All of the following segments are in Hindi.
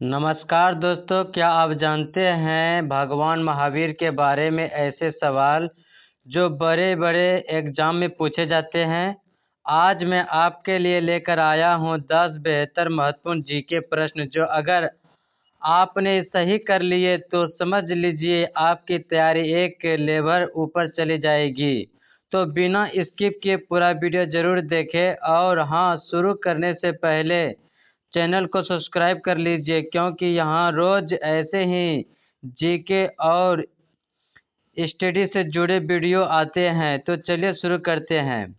नमस्कार दोस्तों, क्या आप जानते हैं भगवान महावीर के बारे में ऐसे सवाल जो बड़े बड़े एग्जाम में पूछे जाते हैं। आज मैं आपके लिए लेकर आया हूं 10 बेहतर महत्वपूर्ण जीके प्रश्न जो अगर आपने सही कर लिए तो समझ लीजिए आपकी तैयारी एक लेवल ऊपर चली जाएगी। तो बिना स्किप किए पूरा वीडियो जरूर देखें और हाँ, शुरू करने से पहले चैनल को सब्सक्राइब कर लीजिए क्योंकि यहाँ रोज ऐसे ही जीके और स्टडी से जुड़े वीडियो आते हैं। तो चलिए शुरू करते हैं।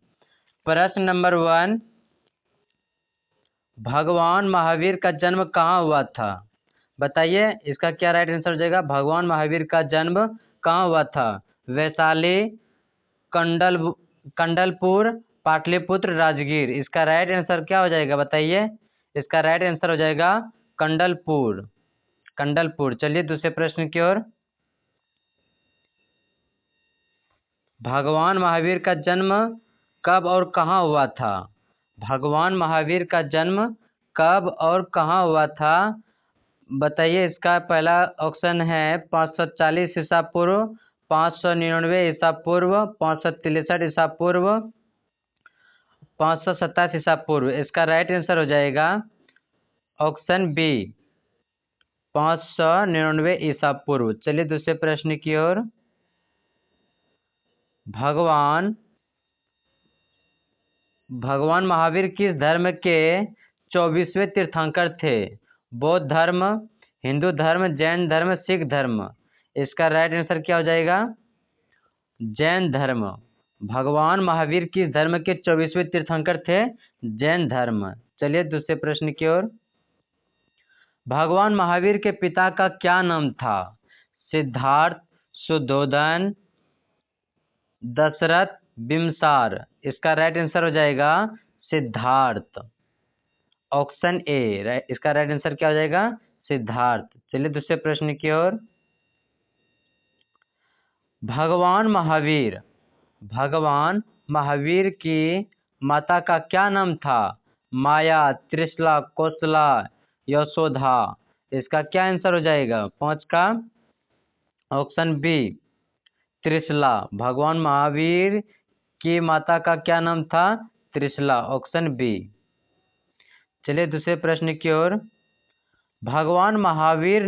प्रश्न नंबर 1, भगवान महावीर का जन्म कहाँ हुआ था? बताइए इसका क्या राइट आंसर हो जाएगा। भगवान महावीर का जन्म कहाँ हुआ था? वैशाली, कंडलपुर, पाटलिपुत्र, राजगीर। इसका राइट आंसर क्या हो जाएगा बताइए। इसका राइट आंसर हो जाएगा कंडलपुर। चलिए दूसरे प्रश्न की ओर। भगवान महावीर का जन्म कब और कहाँ हुआ था? भगवान महावीर का जन्म कब और कहाँ हुआ था? बताइए। इसका पहला ऑप्शन है 540 ईसा पूर्व, 599 ईसा पूर्व, 563 ईसा पूर्व, 527 ईसा पूर्व। इसका राइट आंसर हो जाएगा ऑप्शन बी, 599 ईसा पूर्व। चलिए दूसरे प्रश्न की ओर। भगवान महावीर किस धर्म के 24वें तीर्थंकर थे? बौद्ध धर्म, हिंदू धर्म, जैन धर्म, सिख धर्म। इसका राइट आंसर क्या हो जाएगा? जैन धर्म। भगवान महावीर किस धर्म के 24वें तीर्थंकर थे? जैन धर्म। चलिए दूसरे प्रश्न की ओर। भगवान महावीर के पिता का क्या नाम था? सिद्धार्थ, शुद्धोधन, दशरथ, बिम्सार। इसका राइट आंसर हो जाएगा सिद्धार्थ, ऑप्शन ए। इसका राइट आंसर क्या हो जाएगा? सिद्धार्थ। चलिए दूसरे प्रश्न की ओर। भगवान महावीर की माता का क्या नाम था? माया, त्रिशला, कौशला, यशोधा। इसका क्या आंसर हो जाएगा 5 का? Option B, Trishala. भगवान महावीर की माता का क्या नाम था? Trishala, option B. चलिए दूसरे प्रश्न की ओर। भगवान महावीर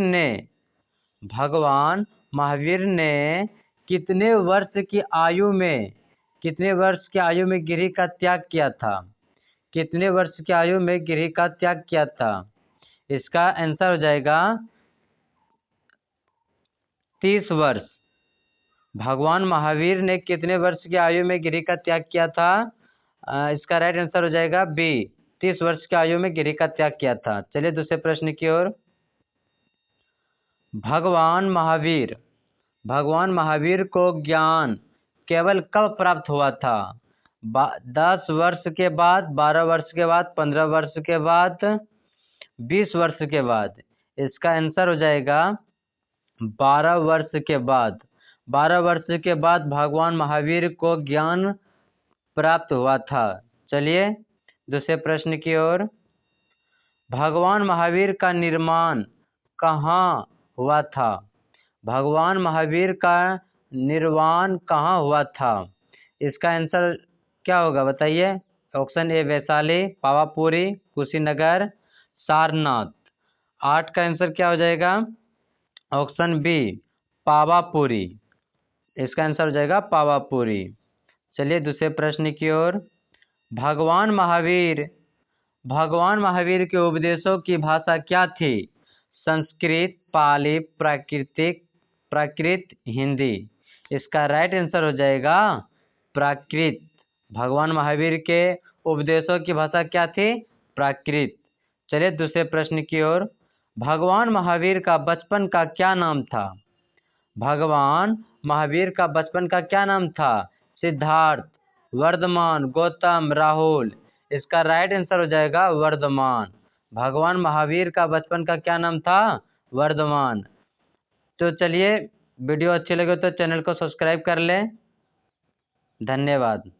ने कितने वर्ष की आयु में गिरि का त्याग किया था? कितने वर्ष की आयु में गिरि का त्याग किया था? इसका आंसर हो जाएगा 30 वर्ष। भगवान महावीर ने कितने वर्ष की आयु में गिरि का त्याग किया था? इसका राइट आंसर हो जाएगा बी, 30 वर्ष की आयु में गिरि का त्याग किया था। चलिए दूसरे प्रश्न की ओर। भगवान महावीर को ज्ञान केवल कब प्राप्त हुआ था? 10 वर्ष के बाद, 12 वर्ष के बाद, 15 वर्ष के बाद, 20 वर्ष के बाद। इसका आंसर हो जाएगा 12 वर्ष के बाद। 12 वर्ष के बाद भगवान महावीर को ज्ञान प्राप्त हुआ था। चलिए दूसरे प्रश्न की ओर। भगवान महावीर का निर्माण कहाँ हुआ था? भगवान महावीर का निर्वाण कहाँ हुआ था? इसका आंसर क्या होगा बताइए। Option A Vaishali, Pawapuri, Kushinagar, Sarnath. 8 का आंसर क्या हो जाएगा? Option B, Pawapuri. इसका आंसर हो जाएगा पावापुरी। चलिए दूसरे प्रश्न की ओर। भगवान महावीर के उपदेशों की भाषा क्या थी? संस्कृत, पाली, प्राकृत, हिंदी। इसका राइट आंसर हो जाएगा प्राकृत। भगवान महावीर के उपदेशों की भाषा क्या थी? प्राकृत। चलिए दूसरे प्रश्न की ओर। भगवान महावीर का बचपन का क्या नाम था? भगवान महावीर का बचपन का क्या नाम था? सिद्धार्थ, वर्धमान, गौतम, राहुल। इसका राइट आंसर हो जाएगा वर्धमान। भगवान महावीर का बचपन का क्या नाम था? वर्धमान। तो चलिए वीडियो अच्छी लगे तो चैनल को सब्सक्राइब कर लें। धन्यवाद।